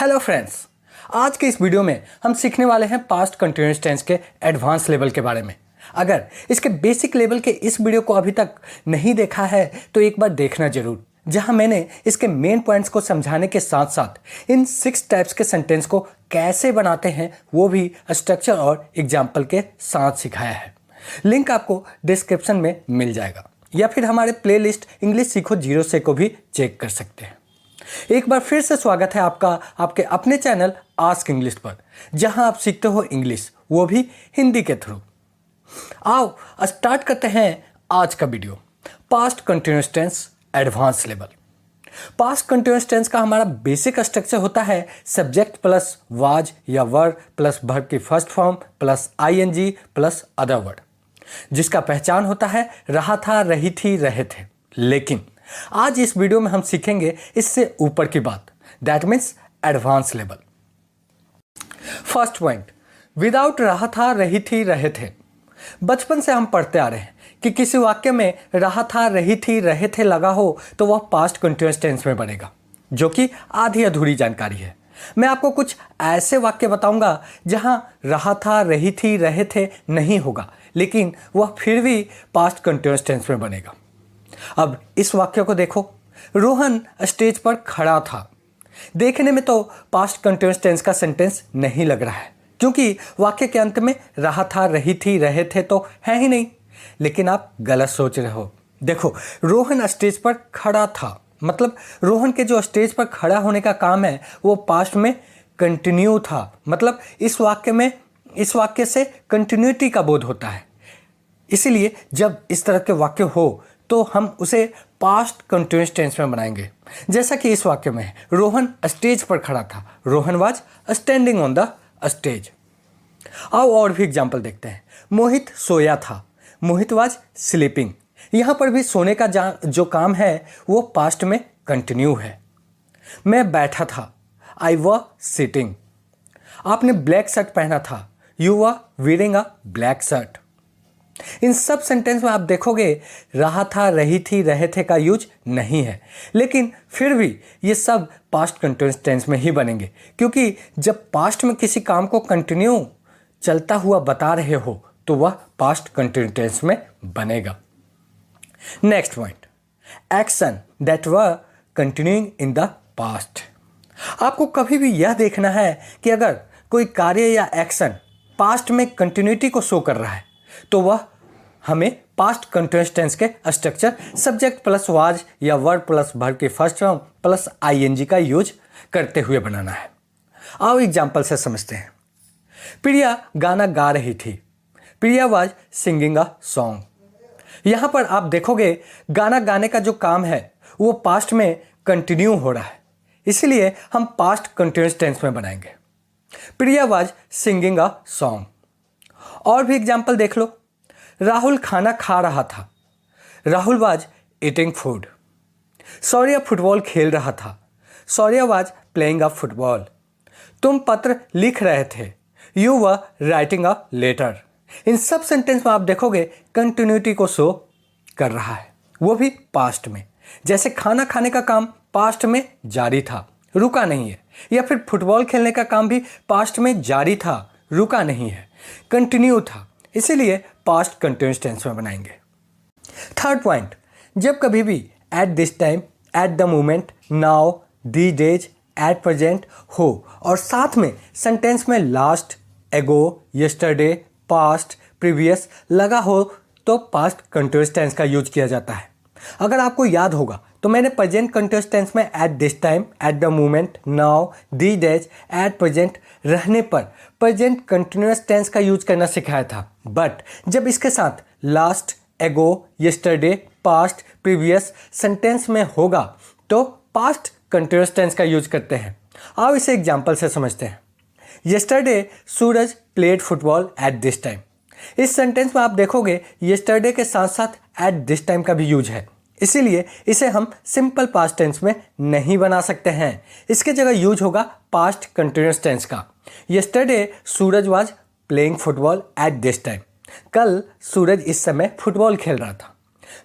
Hello friends, आज के इस वीडियो में हम सीखने वाले हैं पास्ट कंटिन्यूअस टेंस के एडवांस लेवल के बारे में। अगर इसके बेसिक लेवल के इस वीडियो को अभी तक नहीं देखा है तो एक बार देखना जरूर, जहां मैंने इसके मेन पॉइंट्स को समझाने के साथ साथ इन 6 टाइप्स के सेंटेंस को कैसे बनाते हैं वो भी स्ट्रक्चर और एग्जाम्पल के साथ सिखाया है। लिंक आपको डिस्क्रिप्शन में मिल जाएगा या फिर हमारे प्लेलिस्ट इंग्लिश सीखो 0 से को भी चेक कर सकते हैं। एक बार फिर से स्वागत है आपका आपके अपने चैनल आस्क इंग्लिश पर, जहां आप सीखते हो इंग्लिश, वो भी हिंदी के थ्रू। आओ स्टार्ट करते हैं आज का video. Past continuous tense advance level. Past continuous tense का हमारा बेसिक स्ट्रक्चर होता है सब्जेक्ट प्लस वाज या वर्ब प्लस वर्ब की first form plus ING plus other word, जिसका पहचान होता है रहा था, रही थी, रहे थे। लेकिन आज इस वीडियो में हम सीखेंगे इससे ऊपर की बात, that means advance level. First point, without रहा था, रही थी, रहे थे। बचपन से हम पढ़ते आ रहे हैं कि किसी वाक्य में रहा था, रही थी, रहे थे लगा हो तो वह पास्ट कंटिन्यूअस टेंस में बनेगा, जो कि आधी अधूरी जानकारी है। मैं आपको कुछ ऐसे वाक्य बताऊंगा जहां रहा था, रही थी, रहे थे नहीं होगा, लेकिन वह फिर भी पास्ट कंटिन्यूअस टेंस में बनेगा। अब इस वाक्य को देखो, रोहन स्टेज पर खड़ा था। देखने में तो पास्ट कंटिन्यूअस टेंस का सेंटेंस नहीं लग रहा है, क्योंकि वाक्य के अंत में रहा था, रही थी, रहे थे तो है ही नहीं। लेकिन आप गलत सोच रहे हो। देखो, रोहन स्टेज पर खड़ा था, मतलब रोहन के जो स्टेज पर खड़ा होने का काम है वो पास्ट में कंटिन्यू था। मतलब इस वाक्य से कंटिन्यूटी का बोध होता है। इसीलिए जब इस तरह के वाक्य हो तो हम उसे पास्ट कंटिन्यूअस टेंस में बनाएंगे। जैसा कि इस वाक्य में है, रोहन स्टेज पर खड़ा था, Rohan was standing on the stage. आओ और भी एग्जाम्पल देखते हैं। मोहित सोया था, मोहित वाज स्लीपिंग। यहाँ पर भी सोने का जो काम है वो पास्ट में कंटिन्यू है। मैं बैठा था, आई वर सिटिंग। आपने ब्लैक शर्ट पहना था, you were wearing a black shirt. इन सब सेंटेंस में आप देखोगे रहा था, रही थी, रहे थे का यूज नहीं है, लेकिन फिर भी ये सब पास्ट कंटिन्यूअस टेंस में ही बनेंगे, क्योंकि जब पास्ट में किसी काम को कंटिन्यू चलता हुआ बता रहे हो तो वह पास्ट कंटिन्यूअस टेंस में बनेगा। Next point, action that were continuing in the past. आपको कभी भी यह देखना है कि अगर कोई कार्य या एक्शन पास्ट में कंटिन्यूटी को शो कर रहा है तो वह हमें पास्ट कंटिन्यूअस टेंस के स्ट्रक्चर सब्जेक्ट प्लस वाज या वर्ब प्लस वर्ब की फर्स्ट फॉर्म प्लस आईएनजी का यूज करते हुए बनाना है। आओ एग्जाम्पल से समझते हैं। प्रिया गाना गा रही थी, प्रिया वाज सिंगिंग अ सॉन्ग। यहाँ पर आप देखोगे गाना गाने का जो काम है वो पास्ट में कंटिन्यू हो रहा है, इसीलिए हम पास्ट कंटिन्यूअस टेंस में बनाएंगे। प्रिया वाज सिंगिंग अ सॉन्ग। और भी एग्जाम्पल देख लो। राहुल खाना खा रहा था, राहुल वाज ईटिंग फूड। सौर्य फुटबॉल खेल रहा था, सौर्य वाज प्लेइंग अ फुटबॉल। तुम पत्र लिख रहे थे, you were writing a letter. इन सब सेंटेंस में आप देखोगे कंटिन्यूटी को शो कर रहा है, वो भी पास्ट में। जैसे खाना खाने का काम पास्ट में जारी था, रुका नहीं है, या फिर फुटबॉल खेलने का काम भी पास्ट में जारी था, रुका नहीं है, कंटिन्यू था, इसीलिए पास्ट कंटिन्यूअस टेंस में बनाएंगे। थर्ड पॉइंट, जब कभी भी at this time, at the moment, now, the days, at present हो और साथ में सेंटेंस में लास्ट, एगो, यस्टरडे, पास्ट, प्रीवियस लगा हो तो पास्ट कंटिन्यूअस टेंस का यूज किया जाता है। अगर आपको याद होगा तो मैंने प्रेजेंट कंटिन्यूअस टेंस में at this time, at the moment, now, the days, at present रहने पर प्रेजेंट कंटिन्यूअस टेंस का यूज करना सिखाया था। बट जब इसके साथ लास्ट, एगो, यस्टरडे, पास्ट, प्रीवियस सेंटेंस में होगा तो पास्ट कंटिन्यूअस टेंस का यूज करते हैं। आओ इसे एग्जाम्पल से समझते हैं। Yesterday Suraj played football at this time. इस सेंटेंस में आप देखोगे यस्टरडे के साथ साथ एट दिस टाइम का भी यूज है, इसीलिए इसे हम सिंपल पास्ट टेंस में नहीं बना सकते हैं। इसके जगह यूज होगा पास्ट कंटिन्यूअस टेंस का। Yesterday Suraj was playing football at this time. कल सूरज इस समय फुटबॉल खेल रहा था।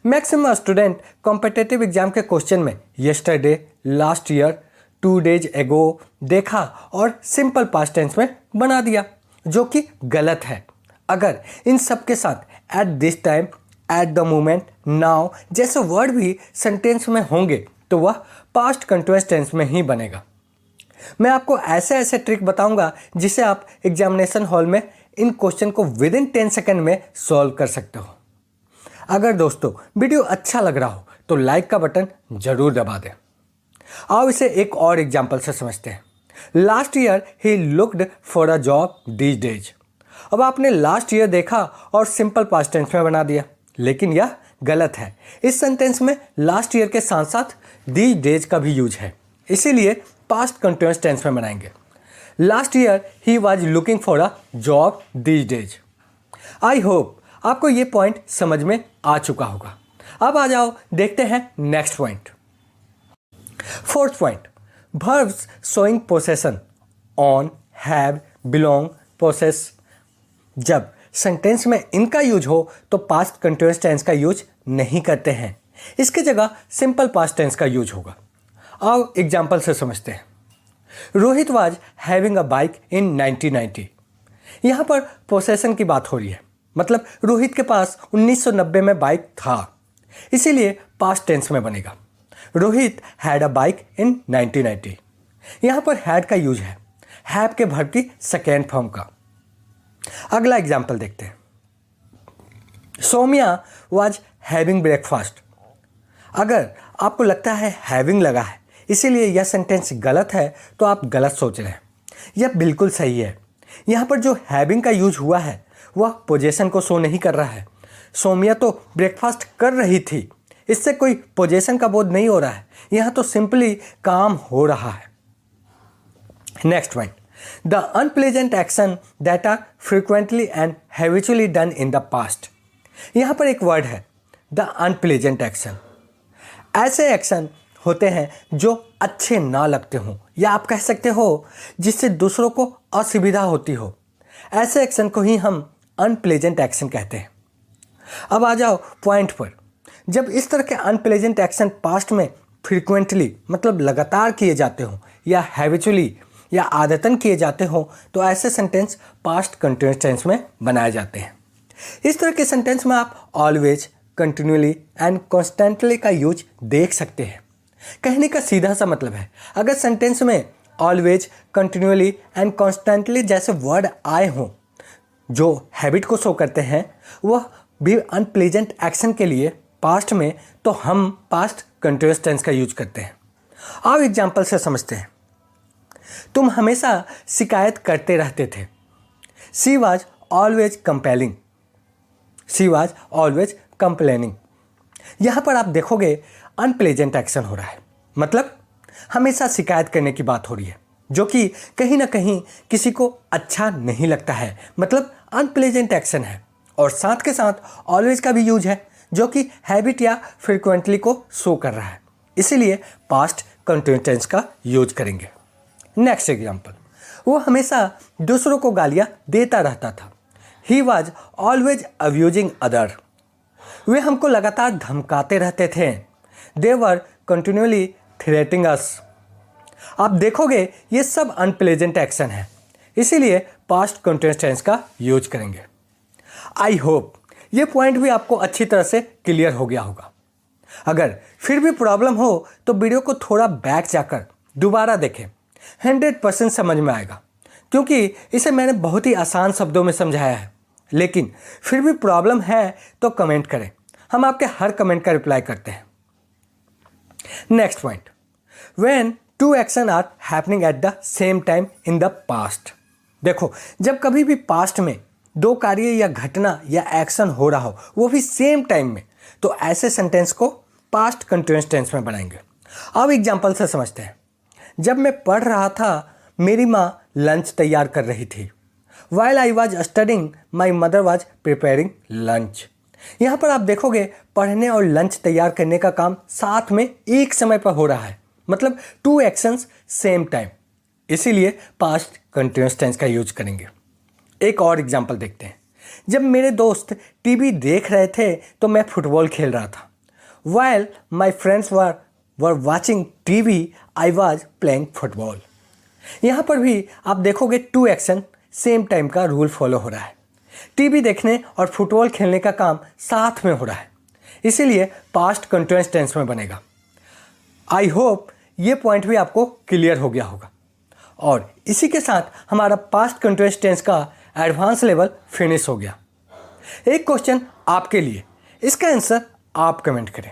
मैक्सिमम स्टूडेंट कॉम्पिटिटिव एग्जाम के क्वेश्चन में yesterday, last year, 2 days ago देखा और सिंपल पास्ट टेंस में बना दिया, जो कि गलत है। अगर इन सब के साथ at this time, at the moment, now जैसे वर्ड भी सेंटेंस में होंगे तो वह पास्ट कंटिन्यूअस टेंस में ही बनेगा। मैं आपको ऐसे ऐसे ट्रिक बताऊंगा जिससे आप एग्जामिनेशन हॉल में इन क्वेश्चन को विद इन 10 सेकेंड में सॉल्व कर सकते हो। अगर दोस्तों वीडियो अच्छा लग रहा हो तो लाइक का बटन जरूर दबा दें। आओ इसे एक और एग्जाम्पल से समझते हैं। Last year he looked for a job these days. अब आपने लास्ट ईयर देखा और सिंपल पास्ट टेंस में बना दिया, लेकिन यह गलत है। इस सेंटेंस में लास्ट ईयर के साथ साथ दीज डेज का भी यूज है, इसीलिए पास्ट कंटिन्यूअस टेंस में बनाएंगे। Last year he was looking for a job these days. I hope आपको ये पॉइंट समझ में आ चुका होगा। अब आ जाओ देखते हैं next point. Fourth point, verbs showing possession on, have, belong, possess। जब सेंटेंस में इनका यूज हो तो पास्ट कंटिन्यूअस टेंस का यूज नहीं करते हैं, इसकी जगह सिंपल पास्ट टेंस का यूज होगा। आओ एग्जाम्पल से समझते हैं। Rohit was having a bike in 1990। यहाँ पर पोसेशन की बात हो रही है, मतलब रोहित के पास 1990 में बाइक था, इसीलिए पास्ट टेंस में बनेगा। Rohit had a bike in 1990। यहाँ पर हैड का यूज है हैव के वर्ब की सेकेंड फॉर्म का। अगला एग्जाम्पल देखते हैं। सोमिया वाज हैविंग ब्रेकफास्ट। अगर आपको लगता है हैविंग लगा है इसीलिए यह सेंटेंस गलत है तो आप गलत सोच रहे हैं। यह बिल्कुल सही है। यहाँ पर जो हैविंग का यूज हुआ है वह पोजेशन को शो नहीं कर रहा है। सोमिया तो ब्रेकफास्ट कर रही थी, इससे कोई पोजेशन का बोध नहीं हो रहा है, यहाँ तो सिंपली काम हो रहा है। Next point, the unpleasant action that are frequently and habitually done in the past. यहाँ पर एक वर्ड है द अनप्लेजेंट एक्शन। ऐसे एक्शन होते हैं जो अच्छे ना लगते हों, या आप कह सकते हो जिससे दूसरों को असुविधा होती हो। ऐसे एक्शन को ही हम अनप्लेजेंट एक्शन कहते हैं। अब आ जाओ पॉइंट पर। जब इस तरह के अनप्लेजेंट एक्शन पास्ट में फ्रीक्वेंटली मतलब लगातार किए जाते हों, या हैबिचुअली या आदतन किए जाते हों, तो ऐसे सेंटेंस पास्ट कंटिन्यूअस टेंस में बनाए जाते हैं। इस तरह के सेंटेंस में आप ऑलवेज, कंटिन्यूअली एंड कॉन्स्टेंटली का यूज देख सकते हैं। कहने का सीधा सा मतलब है, अगर सेंटेंस में ऑलवेज, कंटिन्यूअली एंड कॉन्स्टेंटली जैसे वर्ड आए हों जो हैबिट को शो करते हैं, वह भी अनप्लेजेंट एक्शन के लिए पास्ट में, तो हम पास्ट कंटिन्यूअस टेंस का यूज करते हैं। आओ एग्जाम्पल से समझते हैं। तुम हमेशा शिकायत करते रहते थे। She was always compelling. She was always complaining. यहाँ पर आप देखोगे अनप्लेजेंट एक्शन हो रहा है, मतलब हमेशा शिकायत करने की बात हो रही है, जो कि कहीं ना कहीं किसी को अच्छा नहीं लगता है, मतलब अनप्लेजेंट एक्शन है। और साथ के साथ ऑलवेज का भी यूज है, जो कि हैबिट या फ्रिक्वेंटली को शो कर रहा है, इसीलिए पास्ट कंटिन्यूअस टेंस का यूज करेंगे। नेक्स्ट एग्जाम्पल, वो हमेशा दूसरों को गालियाँ देता रहता था। He was always abusing other. वे हमको लगातार धमकाते रहते थे। They were continuously threatening us. आप देखोगे ये सब अनप्लेजेंट एक्शन है, इसीलिए पास्ट कंटिन्यूअस टेंस का यूज करेंगे। आई होप ये पॉइंट भी आपको अच्छी तरह से क्लियर हो गया होगा। अगर फिर भी प्रॉब्लम हो तो वीडियो को थोड़ा बैक जाकर दोबारा देखें, 100% समझ में आएगा, क्योंकि इसे मैंने बहुत ही आसान शब्दों में समझाया है। लेकिन फिर भी प्रॉब्लम है तो कमेंट करें, हम आपके हर कमेंट का रिप्लाई करते हैं। Next point, when two action are happening at the same time in the past. देखो, जब कभी भी पास्ट में दो कार्य या घटना या एक्शन हो रहा हो, वो भी सेम टाइम में, तो ऐसे सेंटेंस को पास्ट कंटिन्यूअस टेंस में बनाएंगे। अब एग्जांपल से समझते हैं। जब मैं पढ़ रहा था, मेरी माँ लंच तैयार कर रही थी। While I was studying, my mother was preparing lunch। यहाँ पर आप देखोगे पढ़ने और लंच तैयार करने का काम साथ में एक समय पर हो रहा है, मतलब टू एक्शंस सेम टाइम, इसीलिए पास्ट कंटिन्यूअस टेंस का यूज करेंगे। एक और एग्जांपल देखते हैं। जब मेरे दोस्त टीवी देख रहे थे तो मैं फुटबॉल खेल रहा था। While my friends were watching TV, I was playing football. यहाँ पर भी आप देखोगे टू एक्शन सेम टाइम का रूल फॉलो हो रहा है। टीवी देखने और फुटबॉल खेलने का काम साथ में हो रहा है, इसीलिए पास्ट कंटिन्यूअस टेंस में बनेगा। आई होप ये पॉइंट भी आपको क्लियर हो गया होगा। और इसी के साथ हमारा पास्ट कंटिन्यूअस टेंस का एडवांस लेवल फिनिश हो गया। एक क्वेश्चन आपके लिए, इसका आंसर आप कमेंट करें।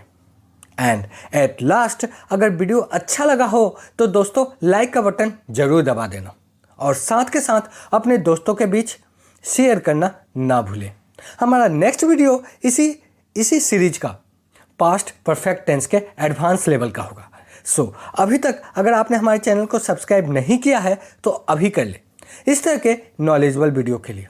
एंड एट लास्ट, अगर वीडियो अच्छा लगा हो तो दोस्तों लाइक का बटन जरूर दबा देना और साथ के साथ अपने दोस्तों के बीच शेयर करना ना भूलें। हमारा नेक्स्ट वीडियो इसी सीरीज का पास्ट परफेक्ट टेंस के एडवांस लेवल का होगा। सो अभी तक अगर आपने हमारे चैनल को सब्सक्राइब नहीं किया है तो अभी कर ले इस तरह के नॉलेजेबल वीडियो के लिए।